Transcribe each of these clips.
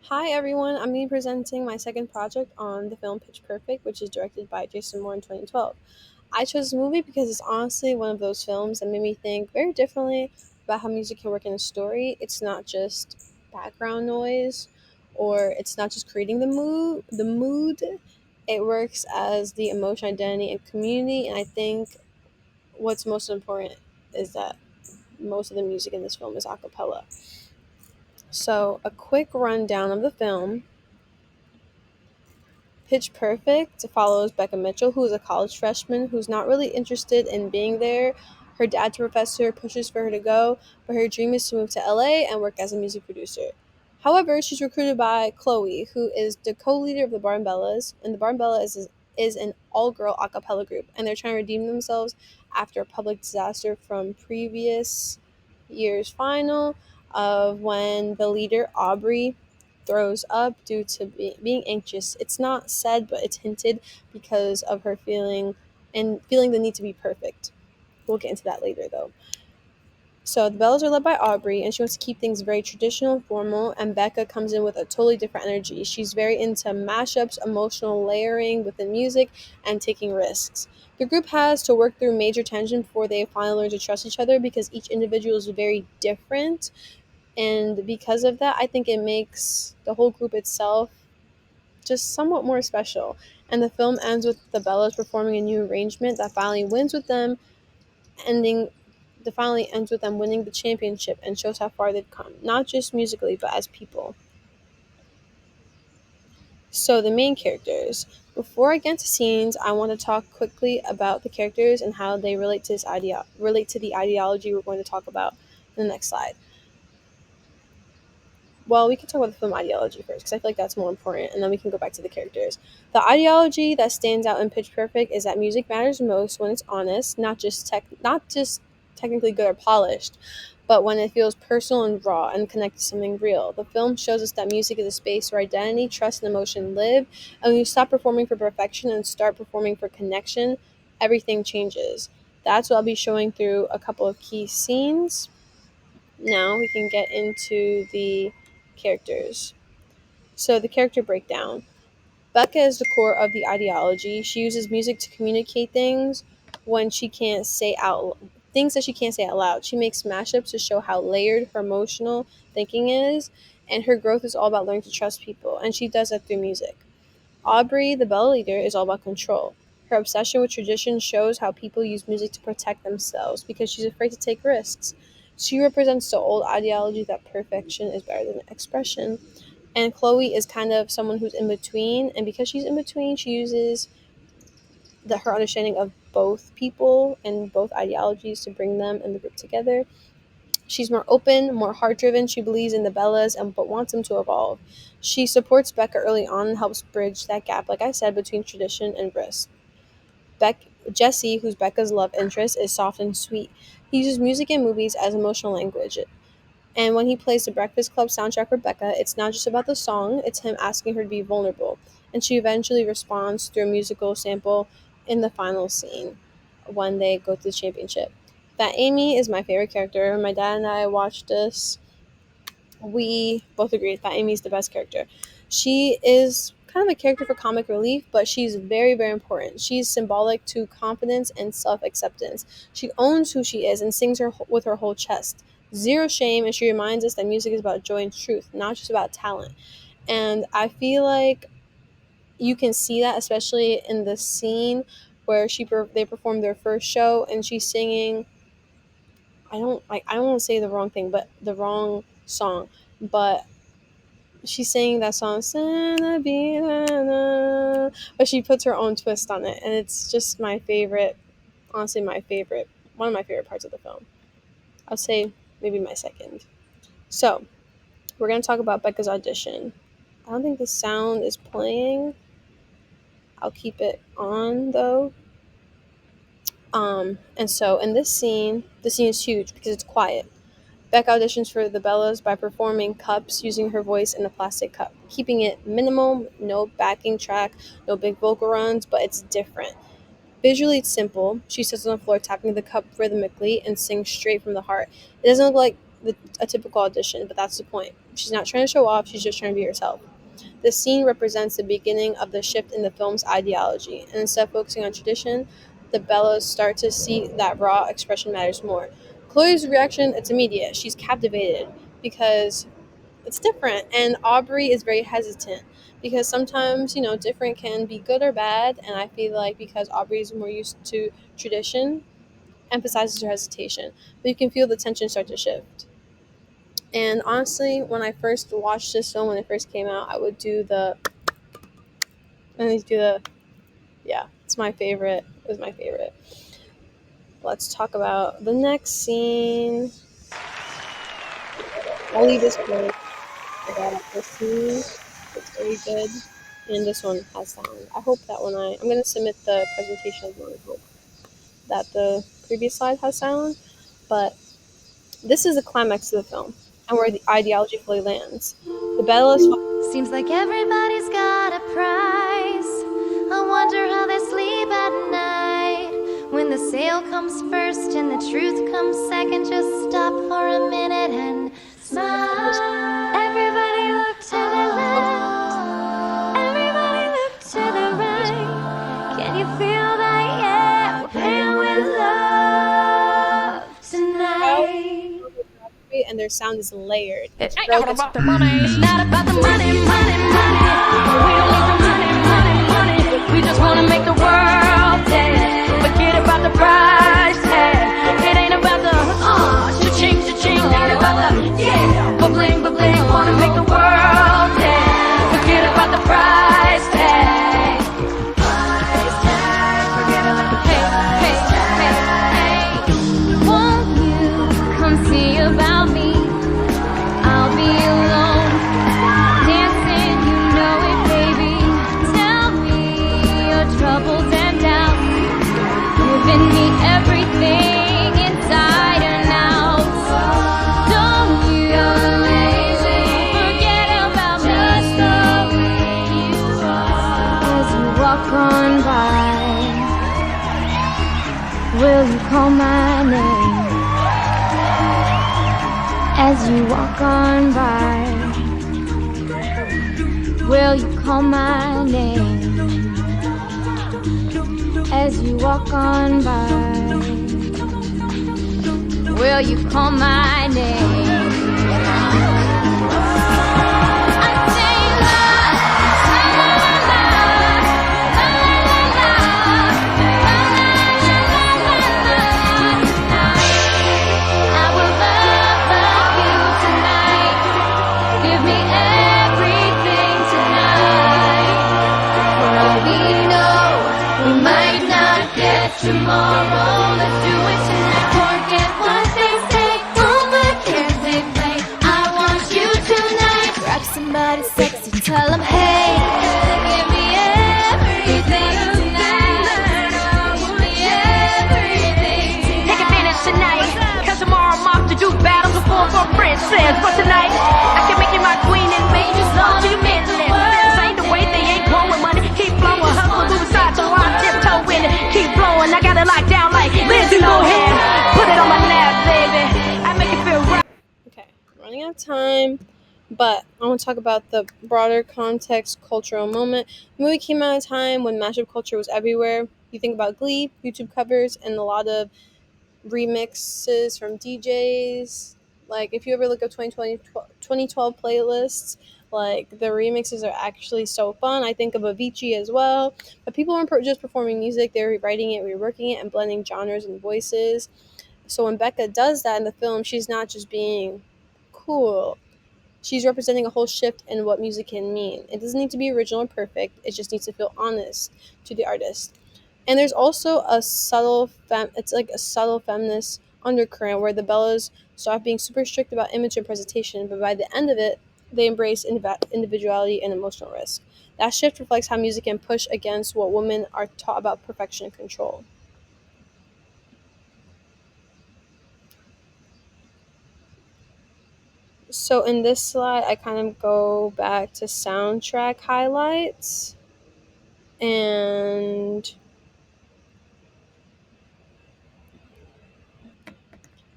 Hi everyone, I'm going to be presenting my second project on the film Pitch Perfect, which is directed by Jason Moore in 2012. I chose this movie because it's honestly one of those films that made me think very differently about how music can work in a story. It's not just background noise or it's not just creating the mood. It works as the emotion, identity, and community, and I think what's most important is that most of the music in this film is a cappella. So, a quick rundown of the film. Pitch Perfect follows Becca Mitchell, who is a college freshman who's not really interested in being there. Her dad's a professor, pushes for her to go, but her dream is to move to LA and work as a music producer. However, she's recruited by Chloe, who is the co-leader of the Barnbellas, and the Barnbella is an all-girl a cappella group, and they're trying to redeem themselves after a public disaster from previous year's final of when the leader Aubrey throws up due to being anxious. It's not said, but it's hinted because of her feeling the need to be perfect. We'll get into that later, though. So the Bellas are led by Aubrey, and she wants to keep things very traditional and formal. And Becca comes in with a totally different energy. She's very into mashups, emotional layering within music, and taking risks. The group has to work through major tension before they finally learn to trust each other because each individual is very different, and because of that, I think it makes the whole group itself just somewhat more special. And the film ends with the Bellas performing a new arrangement that finally wins with them ending the finally ends with them winning the championship and shows how far they've come, not just musically but as people. So the main characters. Before I get into scenes, I want to talk quickly about the characters and how they relate to the ideology we're going to talk about in the next slide. Well, we can talk about the film ideology first because I feel like that's more important, and then we can go back to the characters. The ideology that stands out in Pitch Perfect is that music matters most when it's honest, not just technically good or polished, but when it feels personal and raw and connected to something real. The film shows us that music is a space where identity, trust, and emotion live, and when you stop performing for perfection and start performing for connection, everything changes. That's what I'll be showing through a couple of key scenes. Now we can get into the characters. So, the character breakdown. Becca is the core of the ideology. She uses music to communicate when she can't say out things that she can't say out loud. She makes mashups to show how layered her emotional thinking is, and her growth is all about learning to trust people, and she does that through music. Aubrey, the Bella leader, is all about control. Her obsession with tradition shows how people use music to protect themselves because she's afraid to take risks. She represents the old ideology that perfection is better than expression. And Chloe is kind of someone who's in between, and because she's in between, she uses her understanding of both people and both ideologies to bring them and the group together. She's more open, more heart driven. She believes in the Bellas and but wants them to evolve. She supports Becca early on and helps bridge that gap, like I said, between tradition and risk. Jesse, who's Becca's love interest, is soft and sweet. He uses music and movies as emotional language. And when he plays the Breakfast Club soundtrack for Becca, it's not just about the song, it's him asking her to be vulnerable. And she eventually responds through a musical sample in the final scene when they go to the championship. That Amy is my favorite character. My dad and I watched this. We both agreed that Amy's the best character. She is kind of a character for comic relief, but she's very, very important. She's symbolic to confidence and self acceptance. She owns who she is and sings with her whole chest. Zero shame, and she reminds us that music is about joy and truth, not just about talent. And I feel like you can see that, especially in the scene where they perform their first show, and she's singing. I don't want to say the wrong thing, but the wrong song, but she's singing that song, but she puts her own twist on it, and it's just my favorite. Honestly, one of my favorite parts of the film. I'll say maybe my second. So we're gonna talk about Becca's audition. I don't think the sound is playing. I'll keep it on though. And so in this scene, the scene is huge because it's quiet. Becca auditions for the Bellas by performing cups using her voice in a plastic cup, keeping it minimal, no backing track, no big vocal runs, but it's different. Visually, it's simple. She sits on the floor tapping the cup rhythmically and sings straight from the heart. It doesn't look like a typical audition, but that's the point. She's not trying to show off, she's just trying to be herself. The scene represents the beginning of the shift in the film's ideology, and instead of focusing on tradition, the Bellas start to see that raw expression matters more. Chloe's reaction, it's immediate. She's captivated because it's different, and Aubrey is very hesitant because sometimes, different can be good or bad, and I feel like because Aubrey is more used to tradition, emphasizes her hesitation, but you can feel the tension start to shift. And honestly, when I first watched this film, when it first came out, I would do the, yeah, it's my favorite. It was my favorite. Let's talk about the next scene. I'll leave this one. I got up this scene. It's very good. And this one has sound. I hope that when I'm going to submit the presentation as well. I hope that the previous slide has sound. But this is the climax of the film and where the ideology fully lands. The Bellas. Seems like everybody's got a price. I wonder how they sleep at night. When the sale comes first and the truth comes second, just stop for a minute and smile. Everybody look to the left. Everybody look to the right. Can you feel that? Yeah, we're playing with love tonight. And their sound is layered. It ain't all about the money. It's not about the money, money, money. We don't need the money, money, money. We just wanna make the world dance. Forget about the price tag. It ain't about the cha-ching, cha-ching. Ain't about the ba-bling, ba-bling. Wanna make the world dance. Forget about the price tag. Price tag. Forget about the price tag. Hey, won't you come see about me? I'll be alone, dancing, you know it, baby. Tell me your troubles and doubts, giving me everything inside and out. Don't you forget about me, just the way you are. As you walk on by, will you call my name? As you walk on by, will you call my name? As you walk on by, will you call my name? I say la, la la la, la la la la, la la la la. I will love you tonight. Give me everything tonight. For all we know, we might not get tomorrow. Let's do it tonight. Forget what they say. Over here they play. I want you tonight. Grab somebody sexy, tell them hey. Give me everything tonight. Give me everything tonight. Take advantage tonight, cause tomorrow I'm off to do battles before for princess. But tonight, I can make you my queen and make you love you mentally. This ain't the way they ain't blowing money. Keep blowing, hustle, move aside, so I tiptoe in it. Keep blowing, I got it locked down like Lindsay Lohan. Put it on my lap, baby. I make it feel right. Okay, running out of time, but I want to talk about the broader context, cultural moment. The movie came out at a time when mashup culture was everywhere. You think about Glee, YouTube covers, and a lot of remixes from DJs. Like, if you ever look up 2012 playlists, like, the remixes are actually so fun. I think of Avicii as well. But people weren't just performing music, they were rewriting it, reworking it, and blending genres and voices. So when Becca does that in the film, she's not just being cool. She's representing a whole shift in what music can mean. It doesn't need to be original or perfect. It just needs to feel honest to the artist. And there's also a subtle it's like a subtle feminist undercurrent where the Bellas stop being super strict about image and presentation, but by the end of it, they embrace individuality and emotional risk. That shift reflects how music can push against what women are taught about perfection and control. So in this slide, I kind of go back to soundtrack highlights, and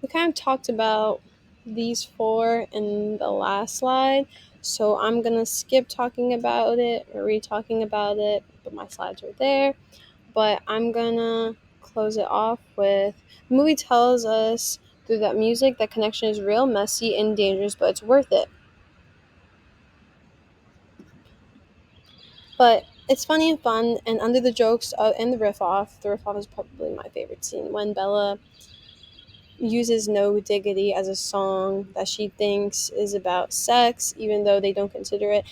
we kind of talked about these four in the last slide, so I'm gonna skip talking about it or re-talking about it, but my slides are there. But I'm gonna close it off with the movie tells us through that music that connection is real, messy, and dangerous, but it's worth it. But it's funny and fun, and under the jokes and the riff off is probably my favorite scene when Bella uses No Diggity as a song that she thinks is about sex, even though they don't consider it.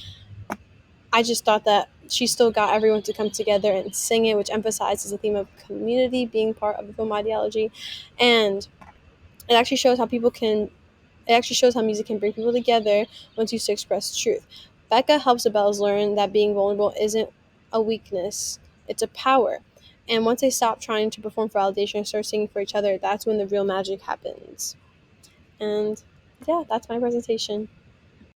I just thought that she still got everyone to come together and sing it, which emphasizes the theme of community being part of the film ideology. And it actually shows how music can bring people together once used to express truth. Becca helps the Bells learn that being vulnerable isn't a weakness, it's a power. And once they stop trying to perform for validation and start singing for each other, that's when the real magic happens. And yeah, that's my presentation.